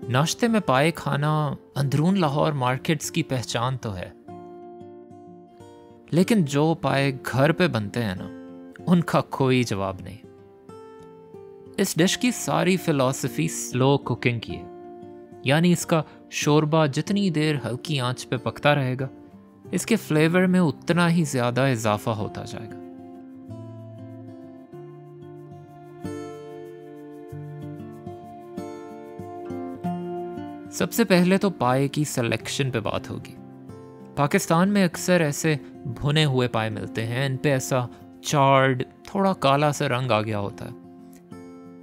नाश्ते में पाए खाना अंदरून लाहौर मार्केट्स की पहचान तो है, लेकिन जो पाए घर पे बनते हैं ना, उनका कोई जवाब नहीं। इस डिश की सारी फिलॉसफी स्लो कुकिंग की है, यानी इसका शोरबा जितनी देर हल्की आंच पे पकता रहेगा, इसके फ्लेवर में उतना ही ज्यादा इजाफा होता जाएगा। सबसे पहले तो पाए की सिलेक्शन पे बात होगी। पाकिस्तान में अक्सर ऐसे भुने हुए पाए मिलते हैं, इन पे ऐसा चार्ड थोड़ा काला सा रंग आ गया होता है।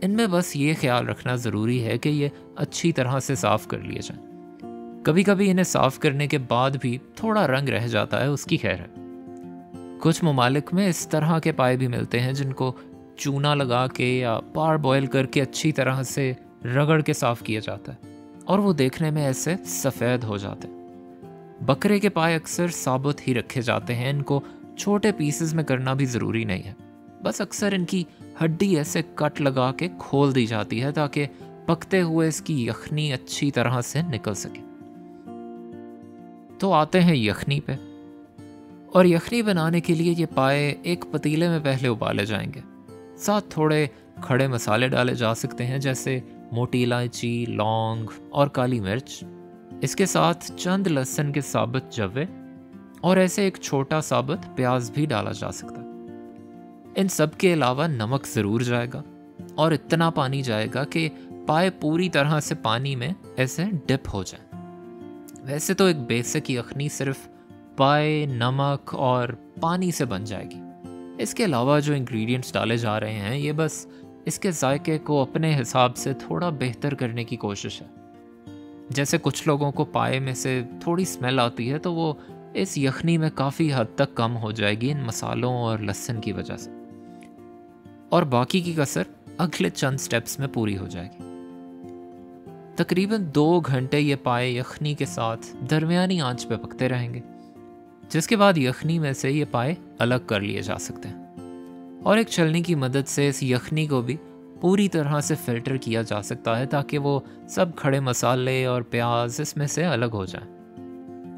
इनमें बस ये ख्याल रखना ज़रूरी है कि ये अच्छी तरह से साफ़ कर लिए जाएं। कभी कभी इन्हें साफ़ करने के बाद भी थोड़ा रंग रह जाता है, उसकी खैर है। कुछ ममालिक में इस तरह के पाए भी मिलते हैं जिनको चूना लगा के या पार बॉयल करके अच्छी तरह से रगड़ के साफ़ किया जाता है और वो देखने में ऐसे सफ़ेद हो जाते हैं। बकरे के पाए अक्सर साबुत ही रखे जाते हैं, इनको छोटे पीसेस में करना भी ज़रूरी नहीं है। बस अक्सर इनकी हड्डी ऐसे कट लगा के खोल दी जाती है ताकि पकते हुए इसकी यखनी अच्छी तरह से निकल सके। तो आते हैं यखनी पे, और यखनी बनाने के लिए ये पाए एक पतीले में पहले उबाले जाएंगे। साथ थोड़े खड़े मसाले डाले जा सकते हैं, जैसे मोटी इलायची, लौंग और काली मिर्च। इसके साथ चंद लहसुन के साबुत जवे और ऐसे एक छोटा साबुत प्याज भी डाला जा सकता है। इन सब के अलावा नमक ज़रूर जाएगा और इतना पानी जाएगा कि पाए पूरी तरह से पानी में ऐसे डिप हो जाए। वैसे तो एक बेसिक यखनी सिर्फ पाए, नमक और पानी से बन जाएगी। इसके अलावा जो इंग्रेडिएंट्स डाले जा रहे हैं, ये बस इसके जायके को अपने हिसाब से थोड़ा बेहतर करने की कोशिश है। जैसे कुछ लोगों को पाए में से थोड़ी स्मेल आती है, तो वो इस यखनी में काफ़ी हद तक कम हो जाएगी इन मसालों और लहसुन की वजह से, और बाकी की कसर अगले चंद स्टेप्स में पूरी हो जाएगी। तकरीबन 2 घंटे ये पाए यखनी के साथ दरमियानी आंच पे पकते रहेंगे, जिसके बाद यखनी में से ये पाए अलग कर लिए जा सकते हैं और एक छलनी की मदद से इस यखनी को भी पूरी तरह से फिल्टर किया जा सकता है ताकि वो सब खड़े मसाले और प्याज इसमें से अलग हो जाएं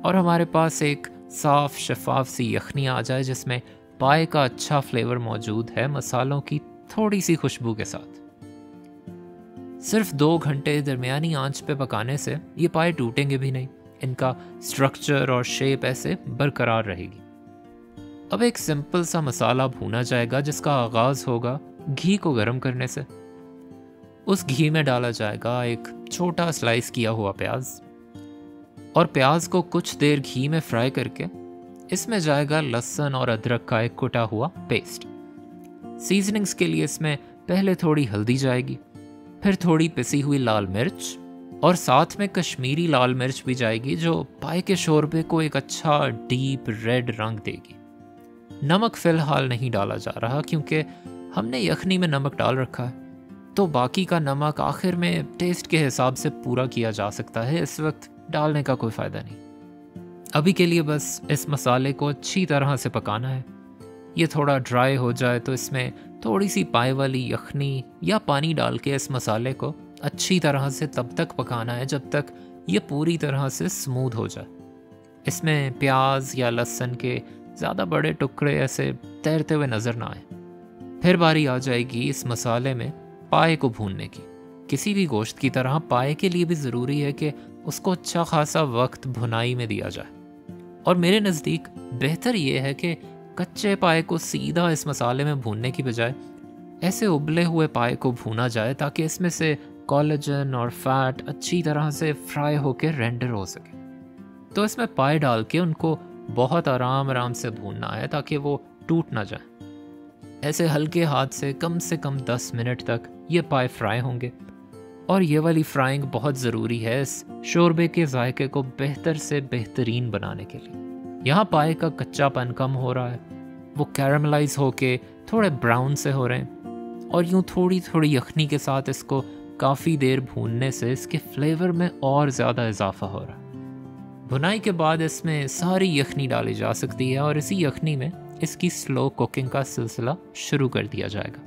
और हमारे पास एक साफ शफाफ सी यखनी आ जाए जिसमें पाए का अच्छा फ्लेवर मौजूद है, मसालों की थोड़ी सी खुशबू के साथ। सिर्फ 2 घंटे दरमियानी आंच पे पकाने से ये पाए टूटेंगे भी नहीं, इनका स्ट्रक्चर और शेप ऐसे बरकरार रहेगी। अब एक सिंपल सा मसाला भूना जाएगा जिसका आगाज होगा घी को गर्म करने से। उस घी में डाला जाएगा एक छोटा स्लाइस किया हुआ प्याज, और प्याज को कुछ देर घी में फ्राई करके इसमें जाएगा लहसुन और अदरक का एक कुटा हुआ पेस्ट। सीजनिंग्स के लिए इसमें पहले थोड़ी हल्दी जाएगी, फिर थोड़ी पिसी हुई लाल मिर्च और साथ में कश्मीरी लाल मिर्च भी जाएगी, जो पाए के शोरबे को एक अच्छा डीप रेड रंग देगी। नमक फिलहाल नहीं डाला जा रहा क्योंकि हमने यखनी में नमक डाल रखा है, तो बाकी का नमक आखिर में टेस्ट के हिसाब से पूरा किया जा सकता है। इस वक्त डालने का कोई फ़ायदा नहीं। अभी के लिए बस इस मसाले को अच्छी तरह से पकाना है। ये थोड़ा ड्राई हो जाए तो इसमें थोड़ी सी पाए वाली यखनी या पानी डाल के इस मसाले को अच्छी तरह से तब तक पकाना है जब तक ये पूरी तरह से स्मूथ हो जाए। इसमें प्याज या लहसुन के ज़्यादा बड़े टुकड़े ऐसे तैरते हुए नज़र ना आए। फिर बारी आ जाएगी इस मसाले में पाए को भूनने की। किसी भी गोश्त की तरह पाए के लिए भी ज़रूरी है कि उसको अच्छा खासा वक्त भुनाई में दिया जाए, और मेरे नज़दीक बेहतर ये है कि कच्चे पाए को सीधा इस मसाले में भूनने की बजाय ऐसे उबले हुए पाए को भूना जाए ताकि इसमें से कोलेजन और फैट अच्छी तरह से फ्राई होकर रेंडर हो सके। तो इसमें पाए डाल के उनको बहुत आराम से भूनना है ताकि वो टूट ना जाए। ऐसे हल्के हाथ से कम 10 मिनट तक ये पाए फ्राई होंगे, और ये वाली फ्राइंग बहुत ज़रूरी है इस शोरबे के जायके को बेहतर से बेहतरीन बनाने के लिए। यहाँ पाए का कच्चापन कम हो रहा है, वो कैरमलाइज होके थोड़े ब्राउन से हो रहे हैं, और यूँ थोड़ी थोड़ी यखनी के साथ इसको काफ़ी देर भूनने से इसके फ्लेवर में और ज़्यादा इजाफा हो रहा है। भुनाई के बाद इसमें सारी यखनी डाली जा सकती है और इसी यखनी में इसकी स्लो कुकिंग का सिलसिला शुरू कर दिया जाएगा।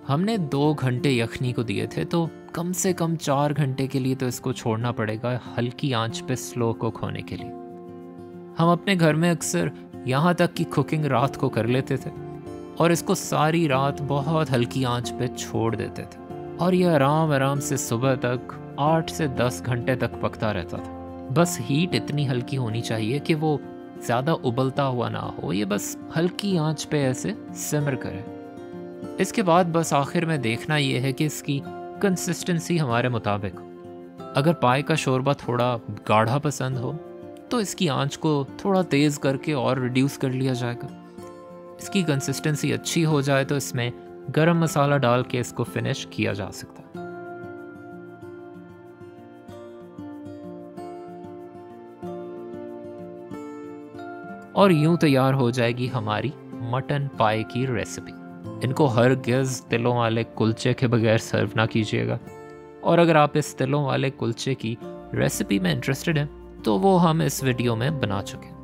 हमने 2 घंटे यखनी को दिए थे, तो कम से कम 4 घंटे के लिए तो इसको छोड़ना पड़ेगा हल्की आंच पे स्लो कुक होने के लिए। हम अपने घर में अक्सर यहाँ तक कि कुकिंग रात को कर लेते थे और इसको सारी रात बहुत हल्की आंच पे छोड़ देते थे और ये आराम आराम से सुबह तक 8 से 10 घंटे तक पकता रहता था। बस हीट इतनी हल्की होनी चाहिए कि वो ज़्यादा उबलता हुआ ना हो, ये बस हल्की आंच पे ऐसे सिमर करे। इसके बाद बस आखिर में देखना ये है कि इसकी कंसिस्टेंसी हमारे मुताबिक हो। अगर पाए का शोरबा थोड़ा गाढ़ा पसंद हो तो इसकी आंच को थोड़ा तेज़ करके और रिड्यूस कर लिया जाएगा। इसकी कंसिस्टेंसी अच्छी हो जाए तो इसमें गरम मसाला डाल के इसको फिनिश किया जा सकता है। और यूं तैयार हो जाएगी हमारी मटन पाए की रेसिपी। इनको हरगिज़ तिलों वाले कुलचे के बगैर सर्व ना कीजिएगा। और अगर आप इस तिलों वाले कुलचे की रेसिपी में इंटरेस्टेड हैं तो वो हम इस वीडियो में बना चुके हैं।